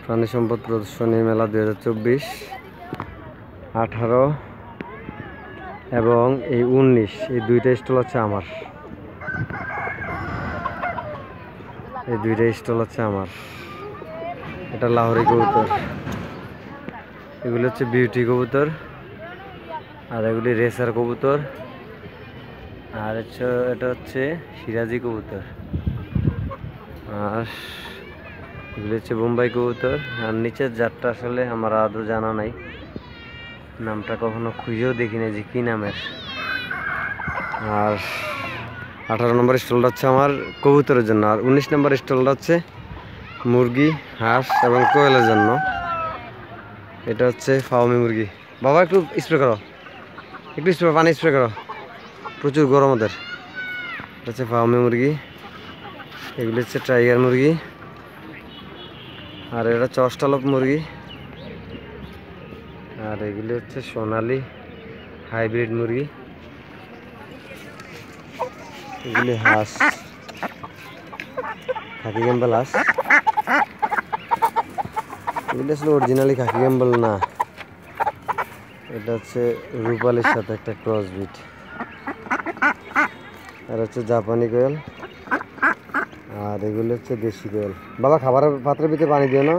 প্রাণী সম্পদ প্রদর্শনী মেলা 2024, 18 এবং এই 19, এই দুইটা স্টল হচ্ছে আমার। এই দুইটা স্টল হচ্ছে আমার। এটা লাহোরি কবুতর, এগুলি হচ্ছে বিউটি কবুতর, আর এগুলি রেসার কবুতর, আর এটা হচ্ছে সিরাজি কবুতর, আর এগুলি হচ্ছে বোম্বাই কবুতর। আর নিচের জাতটা আসলে আমার আদৌ জানা নাই, নামটা কখনো খুঁজেও দেখি না যে কী নামের। আর 18 নম্বর স্টলটা হচ্ছে আমার কবুতরের জন্য, আর 19 নম্বর স্টলটা হচ্ছে মুরগি, হাঁস এবং কোয়েলের জন্য। এটা হচ্ছে ফাউমি মুরগি। বাবা একটু স্প্রে করো, একটু স্প্রে, পানি স্প্রে করো, প্রচুর গরম ওদের। এটা হচ্ছে ফাউমি মুরগি, এগুলি হচ্ছে টাইগার মুরগি, আর এটা হচ্ছে অস্ট্রালপ মুরগি, আর এগুলি হচ্ছে সোনালি হাইব্রিড মুরগি। এগুলি হাঁস, খাকি ক্যাম্বেল হাঁস। এগুলি আসলে অরিজিনালি খাকি ক্যাম্বেল না, এটা হচ্ছে রূপালির সাথে একটা ক্রস বিট। আর হচ্ছে জাপানি কোয়েল, আর এগুলি হচ্ছে দেশি কোয়েল। বাবা খাবারের পাত্রের ভিতরে পানি দিও না।